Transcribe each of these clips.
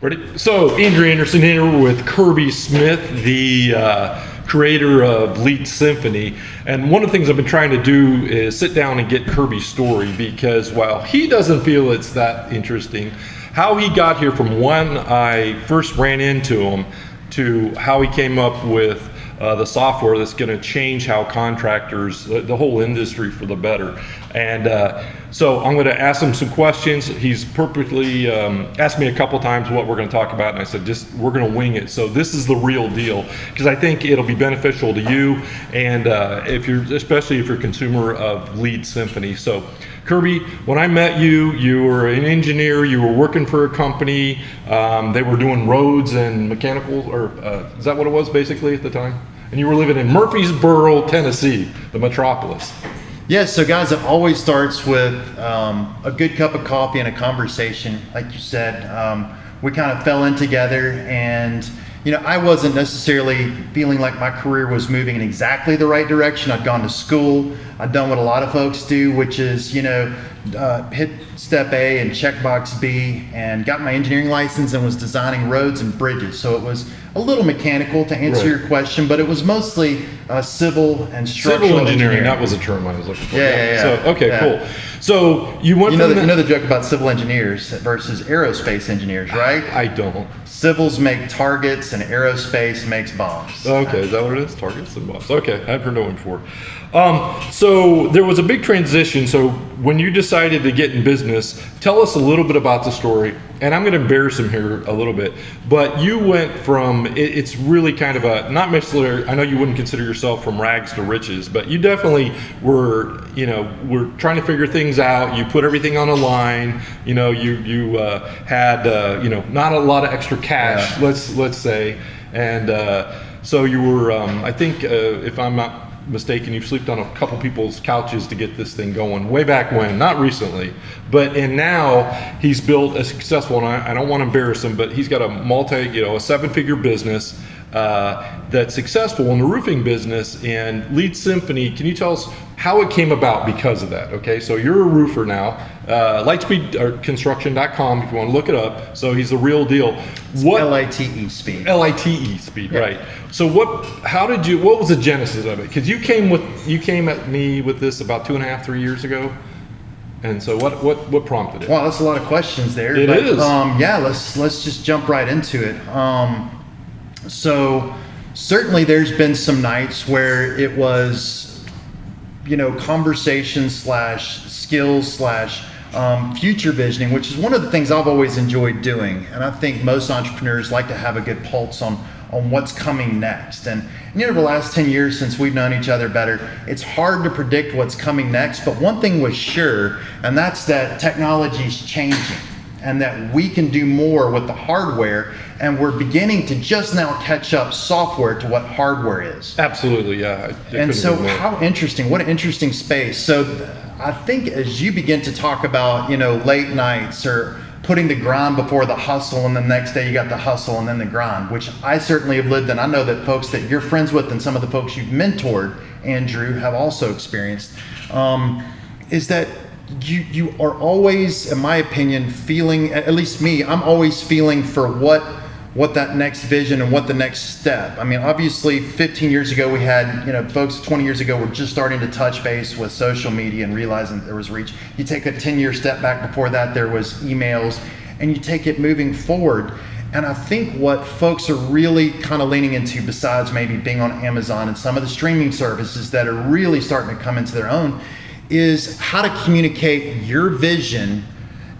Ready? So, Andrew Anderson here with Kirby Smith, the creator of Lead Symphony. And one of the things I've been trying to do is sit down and get Kirby's story, because while he doesn't feel it's that interesting, how he got here from when I first ran into him to how he came up with the software that's going to change how contractors, the whole industry for the better. And so I'm going to ask him some questions. He's perfectly asked me a couple times what we're going to talk about, and I said, we're going to wing it. So this is the real deal, because I think it'll be beneficial to you, and especially if you're a consumer of Lead Symphony. So Kirby, when I met you, you were an engineer, you were working for a company, they were doing roads and mechanical, or is that what it was basically at the time? And you were living in Murfreesboro, Tennessee, the metropolis. Yes, so guys, it always starts with a good cup of coffee and a conversation. Like you said, we kind of fell in together, and I wasn't necessarily feeling like my career was moving in exactly the right direction. I'd gone to school. I'd done what a lot of folks do, which is, hit step A and check box B, and got my engineering license and was designing roads and bridges. So it was a little mechanical, to answer your question, but it was mostly civil and structural Civil engineering. That was a term I was looking for. Yeah. So, okay, cool. So you went from the joke about civil engineers versus aerospace engineers, right? I don't. Civils make targets and aerospace makes bombs. Okay, is that what it is? Targets and bombs. Okay, I've heard that one before. So there was a big transition. So when you decided to get in business, tell us a little bit about the story. And I'm going to embarrass him here a little bit, but you went from, it's really kind of a, not necessarily, I know you wouldn't consider yourself from rags to riches, but you definitely were, were trying to figure things out. You put everything on a line, you had, not a lot of extra cash, let's say. And so you were, I think, if I'm not mistaken, you've slept on a couple people's couches to get this thing going way back when, not recently, and now he's built a successful, and I don't want to embarrass him, but he's got a a 7-figure business that's successful in the roofing business. And Lead Symphony, can you tell us how it came about because of that? Okay, so you're a roofer now, lightspeedconstruction.com if you want to look it up. So he's the real deal. What LITE speed. LITE speed, right? So what was the genesis of it? Because you came at me with this about 2.5-3 years ago. And so what prompted it? Wow, that's a lot of questions there. It is. Let's just jump right into it. So certainly there's been some nights where it was, conversation / skills / future visioning, which is one of the things I've always enjoyed doing. And I think most entrepreneurs like to have a good pulse on what's coming next. And the last 10 years since we've known each other better, it's hard to predict what's coming next. But one thing was sure, and that's that technology's changing, and that we can do more with the hardware, and we're beginning to just now catch up software to what hardware is. Absolutely, yeah. And so how interesting, what an interesting space. So I think as you begin to talk about, late nights or putting the grind before the hustle, and the next day you got the hustle and then the grind, which I certainly have lived in. I know that folks that you're friends with and some of the folks you've mentored, Andrew, have also experienced, is that you are always, in my opinion, feeling, at least me, I'm always feeling for what that next vision and what the next step. I mean, obviously 15 years ago we had, folks 20 years ago were just starting to touch base with social media and realizing that there was reach. You take a 10-year step back, before that there was emails, and you take it moving forward. And I think what folks are really kind of leaning into, besides maybe being on Amazon and some of the streaming services that are really starting to come into their own, is how to communicate your vision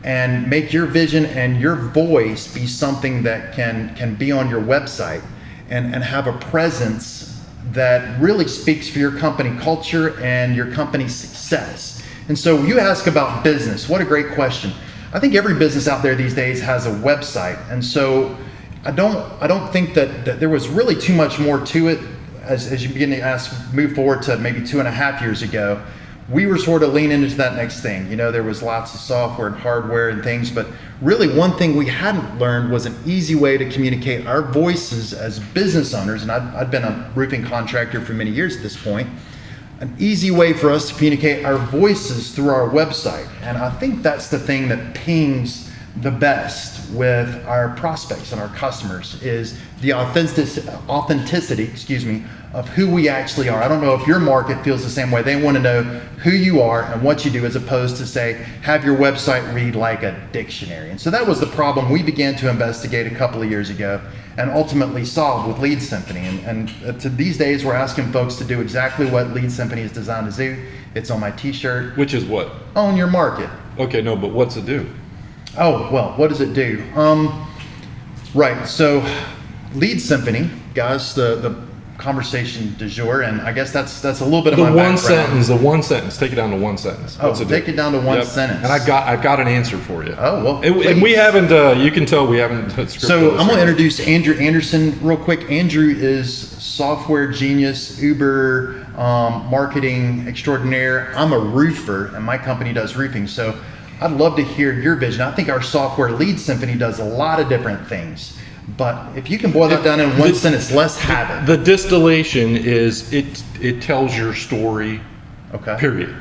and make your vision and your voice be something that can be on your website and have a presence that really speaks for your company culture and your company's success. And so you ask about business. What a great question. I think every business out there these days has a website. And so I don't think that there was really too much more to it as you begin to move forward to maybe 2.5 years ago. We were sort of leaning into that next thing. There was lots of software and hardware and things, but really one thing we hadn't learned was an easy way to communicate our voices as business owners. And I'd been a roofing contractor for many years at this point. An easy way for us to communicate our voices through our website. And I think that's the thing that pings the best with our prospects and our customers is the authenticity, of who we actually are. I don't know if your market feels the same way. They want to know who you are and what you do, as opposed to say, have your website read like a dictionary. And so that was the problem we began to investigate a couple of years ago and ultimately solved with Lead Symphony. And to these days, we're asking folks to do exactly what Lead Symphony is designed to do. It's on my t-shirt. Which is what? Own your market. Okay, no, but what's it do? Oh, well, what does it do? Right, so Lead Symphony, guys, the conversation du jour, and I guess that's a little bit of my background. The one sentence, take it down to one sentence. Oh, take it down to one sentence. And I've got an answer for you. Oh, well, and we haven't, you can tell we haven't scripted. So I'm going to introduce Andrew Anderson real quick. Andrew is software genius, Uber marketing extraordinaire. I'm a roofer, and my company does roofing, so I'd love to hear your vision. I think our software, Lead Symphony, does a lot of different things. But if you can boil that down in one sentence, let's have it. The distillation is it tells your story, Okay. period,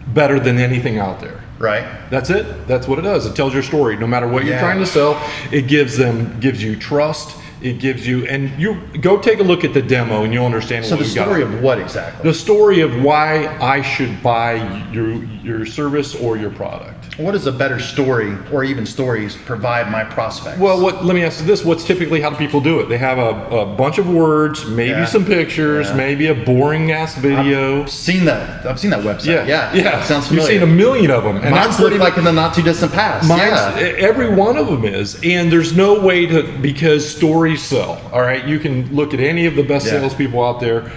better than anything out there. Right. That's it. That's what it does. It tells your story. No matter what you're trying to sell, it gives you trust. It gives you, and you go take a look at the demo and you'll understand So what the we got. story of what exactly? The story of why I should buy your service or your product. What does a better story, or even stories, provide my prospects? Well, let me ask you this: what's typically how do people do it? They have a bunch of words, maybe some pictures, maybe a boring ass video. I've seen that website. Yeah. Sounds familiar. You've seen a million of them. And mine's look like in the not too distant past. Every one of them is, and there's no way to, because stories sell. All right, you can look at any of the best salespeople out there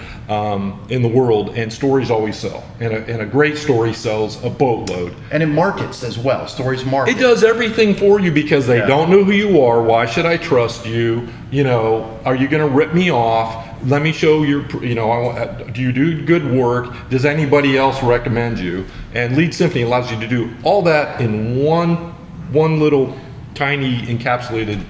in the world, and stories always sell. And a great story sells a boatload. And it markets as well. Stories market. It does everything for you because they don't know who you are. Why should I trust you? You know, are you going to rip me off? Let me show your, do you do good work? Does anybody else recommend you? And Lead Symphony allows you to do all that in one little tiny encapsulated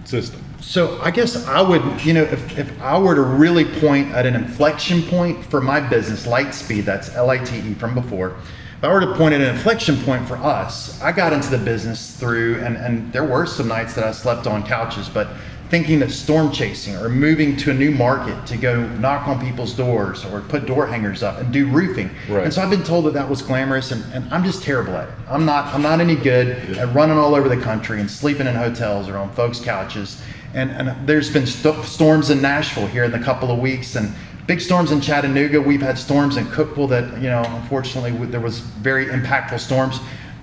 system. So I guess I would, if I were to really point at an inflection point for my business, Lightspeed, that's Lite from before, if I were to point at an inflection point for us, I got into the business through, and there were some nights that I slept on couches, but thinking that storm chasing or moving to a new market to go knock on people's doors or put door hangers up and do roofing. Right. And so I've been told that was glamorous, and I'm just terrible at it. I'm not any good at running all over the country and sleeping in hotels or on folks' couches. And there's been storms in Nashville here in the couple of weeks, and big storms in Chattanooga. We've had storms in Cookeville that, unfortunately there was very impactful storms.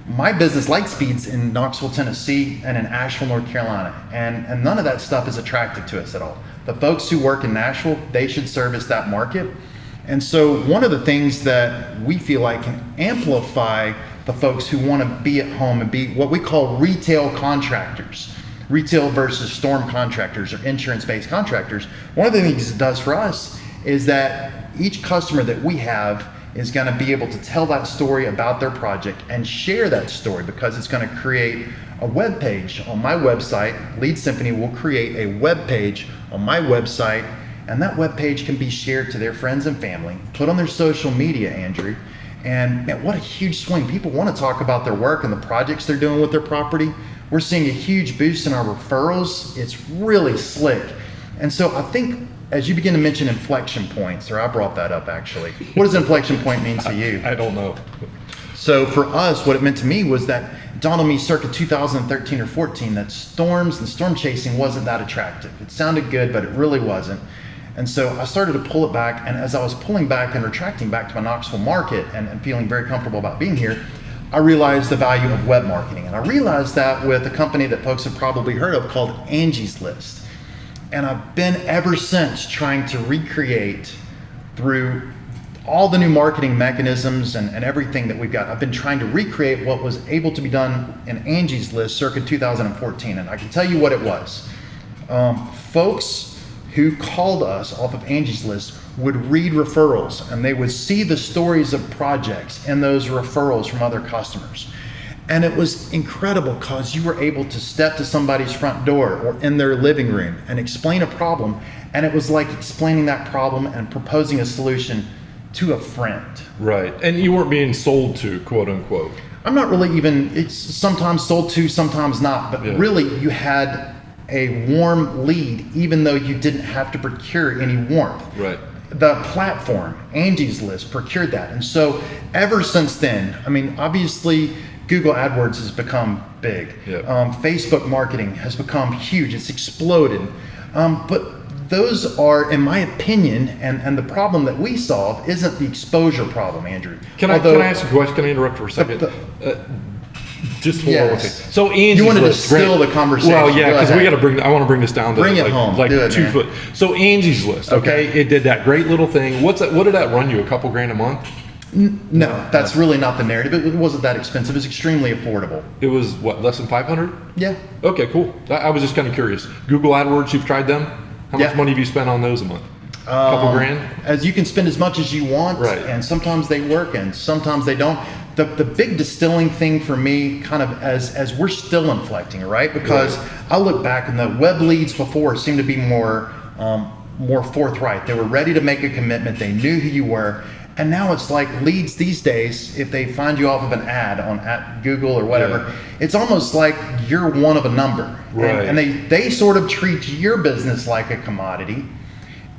My business, Lightspeed's in Knoxville, Tennessee, and in Asheville, North Carolina. And none of that stuff is attractive to us at all. The folks who work in Nashville, they should service that market. And so one of the things that we feel like can amplify the folks who want to be at home and be what we call retail contractors, retail versus storm contractors or insurance-based contractors. One of the things it does for us is that each customer that we have is going to be able to tell that story about their project and share that story, because it's going to create a web page on my website. Lead Symphony will create a web page on my website, and that web page can be shared to their friends and family, put on their social media, Andrew. And man, what a huge swing. People want to talk about their work and the projects they're doing with their property. We're seeing a huge boost in our referrals. It's really slick. And so I think as you begin to mention inflection points, or I brought that up actually, what does inflection point mean to you? I don't know. So for us, what it meant to me was that it dawned on me circa 2013 or 14 that storms and storm chasing wasn't that attractive. It sounded good, but it really wasn't. And so I started to pull it back, and as I was pulling back and retracting back to my Knoxville market and feeling very comfortable about being here, I realized the value of web marketing. And I realized that with a company that folks have probably heard of called Angie's List. And I've been ever since trying to recreate through all the new marketing mechanisms and everything that we've got. I've been trying to recreate what was able to be done in Angie's List circa 2014. And I can tell you what it was. Folks who called us off of Angie's List would read referrals, and they would see the stories of projects in those referrals from other customers. And it was incredible because you were able to step to somebody's front door or in their living room and explain a problem. And it was like explaining that problem and proposing a solution to a friend. Right. And you weren't being sold to, quote unquote. I'm not really even, it's sometimes sold to, sometimes not, but Yeah. really you had a warm lead even though you didn't have to procure any warmth. Right. The platform, Angie's List, procured that. And so ever since then, I mean, obviously Google AdWords has become big. Yeah. Facebook marketing has become huge. It's exploded. But those are, in my opinion, and the problem that we solve isn't the exposure problem, Andrew. Can I ask a question? Can I interrupt for a second? Just hold on one Yes. second. So Angie's You wanted to List, distill great. the conversation. Well, yeah, Go because we ahead. got to I want to bring this down to Bring it like, home. like Do it, 2 man. foot. So Angie's List, okay? It did that great little thing. What did that run you? A couple grand a month? No, that's really not the narrative. It wasn't that expensive. It was extremely affordable. It was what, less than 500? Yeah. Okay, cool. I was just kind of curious. Google AdWords, you've tried them? How much Yeah. money have you spent on those a month? A couple grand? As you can spend as much as you want, Right. and sometimes they work and sometimes they don't. The big distilling thing for me, kind of as we're still inflecting, right? Because Right. I look back and the web leads before seemed to be more forthright. They were ready to make a commitment. They knew who you were. And now it's like leads these days, if they find you off of an ad on at Google or whatever, Yeah. it's almost like you're one of a number. Right. And they sort of treat your business like a commodity.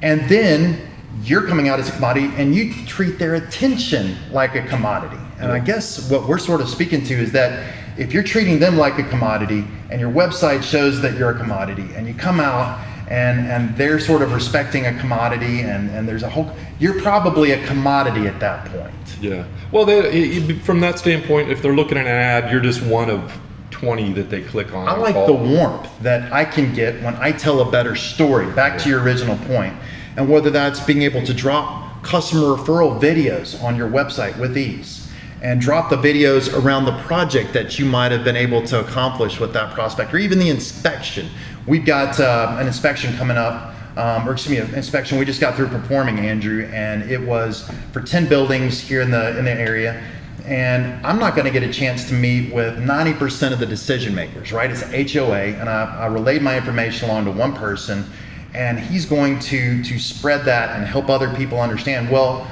And then you're coming out as a commodity and you treat their attention like a commodity. And I guess what we're sort of speaking to is that if you're treating them like a commodity and your website shows that you're a commodity and you come out and they're sort of respecting a commodity and there's a whole, you're probably a commodity at that point. Yeah. Well, from that standpoint, if they're looking at an ad, you're just one of 20 that they click on. I like the warmth that I can get when I tell a better story, back to your original point. And whether that's being able to drop customer referral videos on your website with ease and drop the videos around the project that you might have been able to accomplish with that prospect, or even the inspection. We've got an inspection coming up, or excuse me, an inspection we just got through performing, Andrew, and it was for 10 buildings here in the area. And I'm not going to get a chance to meet with 90% of the decision makers, right? It's an HOA, and I relayed my information along to one person, and he's going to spread that and help other people understand. Well,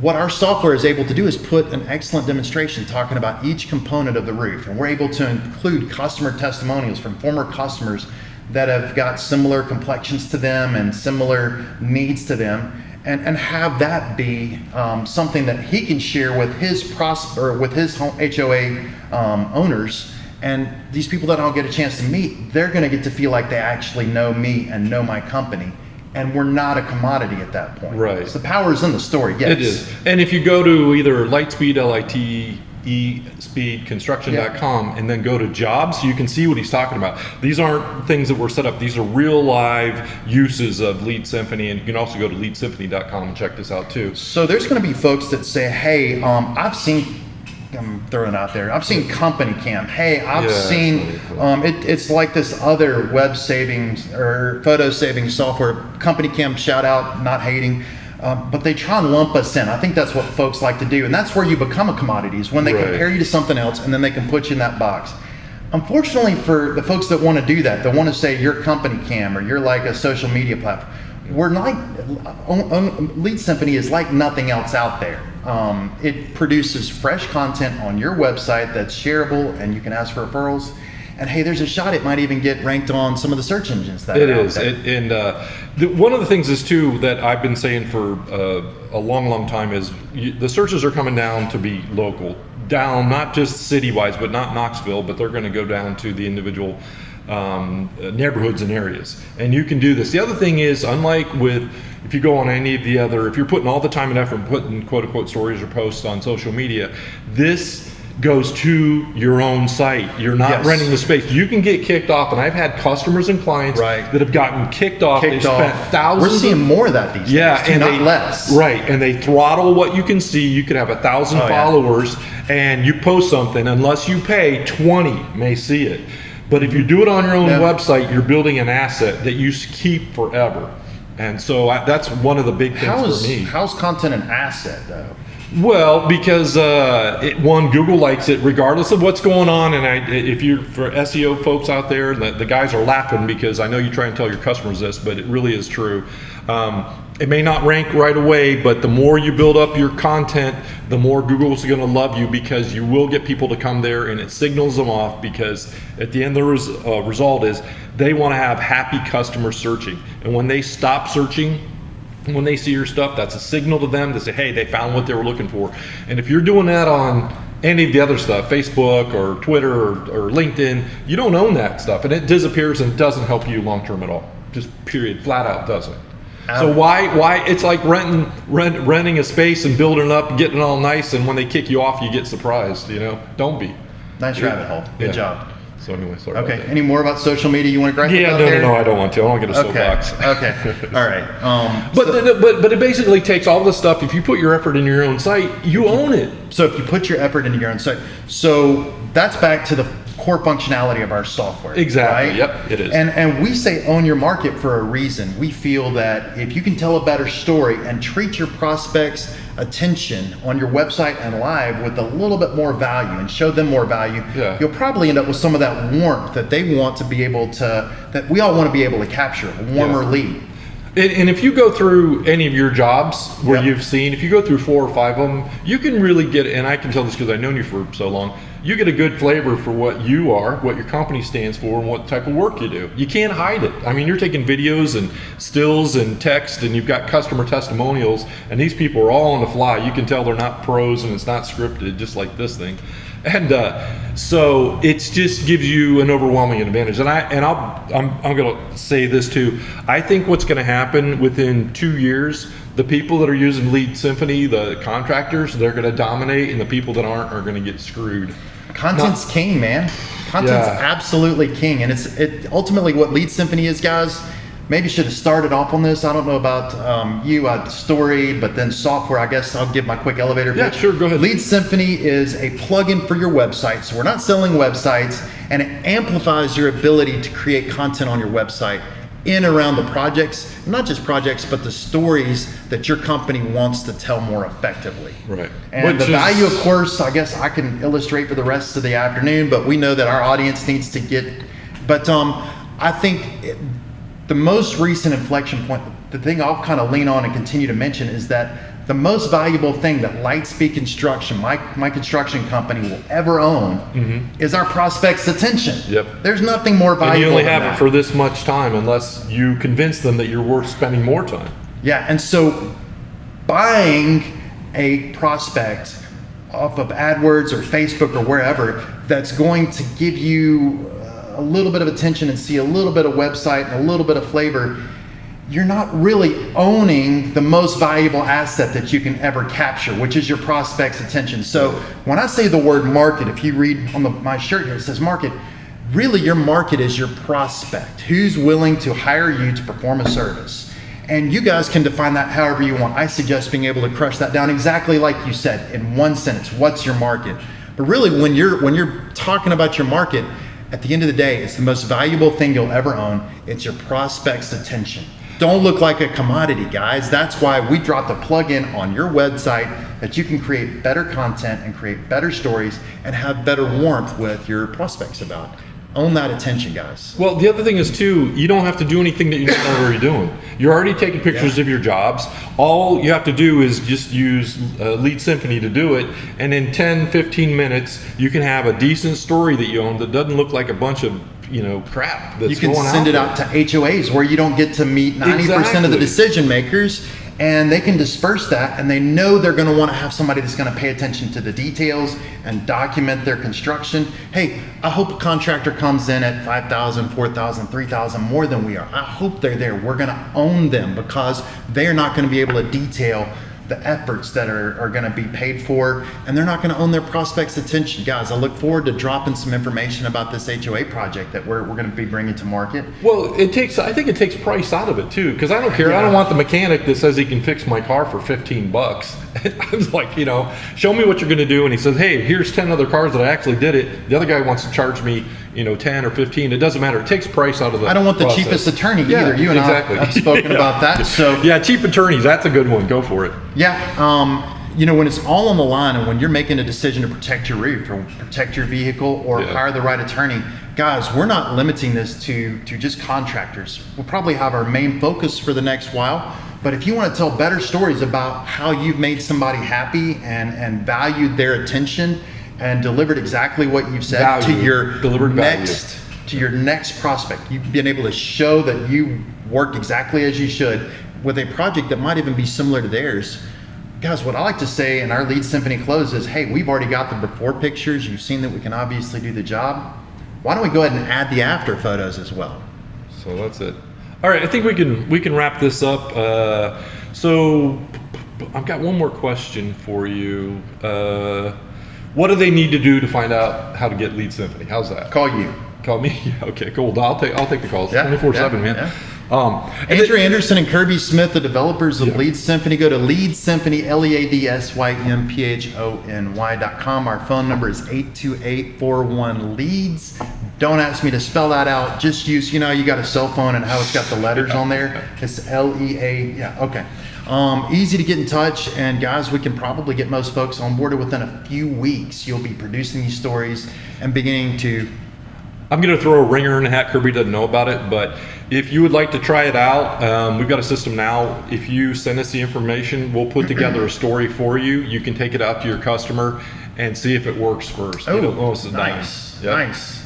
what our software is able to do is put an excellent demonstration talking about each component of the roof, and we're able to include customer testimonials from former customers that have got similar complexions to them and similar needs to them, and have that be something that he can share with his with his HOA owners. And these people that I'll get a chance to meet, they're going to get to feel like they actually know me and know my company. And we're not a commodity at that point. Right. So the power is in the story, yes. It is. And if you go to either Lightspeed, LITESpeedconstruction.com, and then go to jobs, you can see what he's talking about. These aren't things that were set up. These are real live uses of Lead Symphony. And you can also go to leadsymphony.com and check this out too. So there's going to be folks that say, hey, I'm throwing it out there. I've seen Company Cam. Hey, I've seen, it's like this other web saving or photo saving software. Company Cam, shout out, not hating. But they try and lump us in. I think that's what folks like to do. And that's where you become a commodity, is when they compare you to something else and then they can put you in that box. Unfortunately for the folks that want to do that, they want to say you're Company Cam or you're like a social media platform. We're like, Lead Symphony is like nothing else out there. It produces fresh content on your website that's shareable and you can ask for referrals. And hey, there's a shot it might even get ranked on some of the search engines that it are out is. there. One of the things is too that I've been saying for a long time is the searches are coming down to be local, down not just city-wise, but not Knoxville, but they're going to go down to the individual neighborhoods and areas. And you can do this. The other thing is, unlike with if you go on any of the other, if you're putting all the time and effort and putting quote unquote stories or posts on social media, this goes to your own site. You're not renting the space. You can get kicked off, and I've had customers and clients that have gotten kicked off. They spent thousands. We're seeing more of that these days. Yeah, and not less. Right, and they throttle what you can see. You could have 1,000 followers, and you post something. Unless you pay, 20 may see it. But if you do it on your own website, you're building an asset that you keep forever. And so that's one of the big things for me. How's content an asset, though? Well, because Google likes it regardless of what's going on. And if you're for SEO folks out there, the guys are laughing because I know you try and tell your customers this, but it really is true. It may not rank right away, but the more you build up your content, the more Google's going to love you, because you will get people to come there, and it signals them off, because at the end the result is they want to have happy customers searching. And when they stop searching, when they see your stuff, that's a signal to them to say, hey, they found what they were looking for. And if you're doing that on any of the other stuff, Facebook or Twitter or LinkedIn, you don't own that stuff, and it disappears and doesn't help you long term at all. Just period, flat out doesn't. So why it's like renting a space and building it up and getting it all nice, and when they kick you off, you get surprised. Don't be. Nice rabbit hole. Good job. So anyway, sorry. Okay. About that. Any more about social media you want to gripe about there? No, I don't want to. I don't want to get a soapbox. Okay. All right. But it basically takes all the stuff. If you put your effort into your own site, you own it. So if you put your effort into your own site, so that's back to the core functionality of our software. Exactly. Right? Yep. It is. And we say own your market for a reason. We feel that if you can tell a better story and treat your prospects' attention on your website and live with a little bit more value and show them more value, you'll probably end up with some of that warmth that they want to be able to, that we all want to be able to capture, a warmer lead. And if you go through any of your jobs where you've seen, if you go through 4 or 5 of them, you can really get, and I can tell this because I've known you for so long, you get a good flavor for what you are, what your company stands for, and what type of work you do. You can't hide it. I mean, you're taking videos and stills and text, and you've got customer testimonials, and these people are all on the fly. You can tell they're not pros, and it's not scripted, just like this thing. And so it just gives you an overwhelming advantage. And I'm going to say this too. I think what's going to happen within 2 years, the people that are using Lead Symphony, the contractors, they're going to dominate, and the people that aren't are going to get screwed. Content's king, man. Content's absolutely king, and it's ultimately what Lead Symphony is, guys. Maybe should have started off on this. I don't know about you, story, but then software. I guess I'll give my quick elevator pitch. Yeah, sure, go ahead. Lead Symphony is a plugin for your website. So we're not selling websites, and it amplifies your ability to create content on your website in around the projects, not just projects, but the stories that your company wants to tell more effectively. Right. And the value, of course, I guess I can illustrate for the rest of the afternoon, but we know that our audience needs to get, but I think the most recent inflection point, the thing I'll kind of lean on and continue to mention, is that the most valuable thing that Lightspeed Construction, my construction company, will ever own is our prospects' attention. Yep. There's nothing more valuable and you only than have that. it for this much time unless you convince them that you're worth spending more time. Yeah, and so buying a prospect off of AdWords or Facebook or wherever that's going to give you a little bit of attention and see a little bit of website and a little bit of flavor, you're not really owning the most valuable asset that you can ever capture, which is your prospect's attention. So when I say the word market, if you read on my shirt here, it says market, really your market is your prospect, who's willing to hire you to perform a service. And you guys can define that however you want. I suggest being able to crush that down exactly like you said, in one sentence. What's your market? But really, when you're talking about your market, at the end of the day, it's the most valuable thing you'll ever own. It's your prospect's attention. Don't look like a commodity, guys. That's why we dropped a plugin on your website that you can create better content and create better stories and have better warmth with your prospects about. Own that attention, guys. Well, the other thing is too, you don't have to do anything that you're not already doing. You're already taking pictures of your jobs. All you have to do is just use Lead Symphony to do it, and in 10, 15 minutes, you can have a decent story that you own that doesn't look like a bunch of crap that's you can going send it there. out to HOAs where you don't get to meet 90% of the decision makers, and they can disperse that, and they know they're going to want to have somebody that's going to pay attention to the details and document their construction. Hey, I hope a contractor comes in at 5,000, 4,000, 3,000 more than we are. I hope they're there. We're going to own them because they're not going to be able to detail the efforts that are going to be paid for, and they're not going to own their prospects' attention. Guys, I look forward to dropping some information about this HOA project that we're going to be bringing to market. Well, I think it takes price out of it too, because I don't care. I don't want the mechanic that says he can fix my car for $15. I was like, show me what you're going to do, and he says, hey, here's 10 other cars that I actually did it. The other guy wants to charge me 10 or 15. It doesn't matter. It takes price out of the I don't want the process. cheapest attorney either. You and exactly. I have spoken about that. So yeah, cheap attorneys, that's a good one. Go for it. Yeah, when it's all on the line and when you're making a decision to protect your roof or protect your vehicle or hire the right attorney, guys, we're not limiting this to just contractors. We'll probably have our main focus for the next while But if you want to tell better stories about how you've made somebody happy and valued their attention and delivered exactly what you've said Value. to your Delivered value. to your next prospect, you've been able to show that you worked exactly as you should with a project that might even be similar to theirs. Guys, what I like to say in our Lead Symphony close is, hey, we've already got the before pictures. You've seen that we can obviously do the job. Why don't we go ahead and add the after photos as well? So that's it. All right, I think we can wrap this up. So I've got one more question for you. What do they need to do to find out how to get Lead Symphony? How's that? Call you. Call me? Yeah, okay, cool. I'll take the calls. Yeah, 24/7, man. yeah. And Andrew Anderson and Kirby Smith, the developers of Yeah. Lead Symphony. Go to Lead Symphony, LeadSymphony.com. Our phone number is 828-41-LEADS. Don't ask me to spell that out. Just use, you got a cell phone and how it's got the letters on there. It's LEA. Yeah, okay. Easy to get in touch. And guys, we can probably get most folks on board within a few weeks. You'll be producing these stories and beginning to. I'm going to throw a ringer in the hat. Kirby doesn't know about it, but if you would like to try it out, we've got a system now. If you send us the information, we'll put together a story for you. You can take it out to your customer and see if it works first. Oh, You don't owe us a dime. nice. Yep. Nice.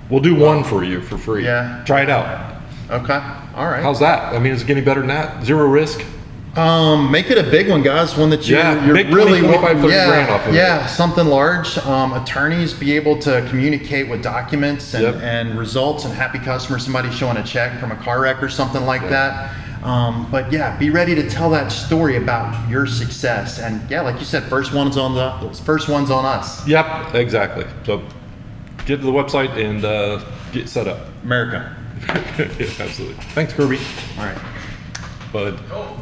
We'll do one for you for free. Yeah. Try it out. Okay. All right. How's that? I mean, is it getting better than that? Zero risk? Make it a big one, guys. One that you're make 20, really 25, 30 grand off of it. Something large. Attorneys be able to communicate with documents and, Yep. and results, and happy customers. Somebody showing a check from a car wreck or something like that. But yeah, be ready to tell that story about your success. And yeah, like you said, first one's on us. Yep, exactly. So get to the website and get set up. America. Yeah, absolutely. Thanks, Kirby. All right. Bud. Oh.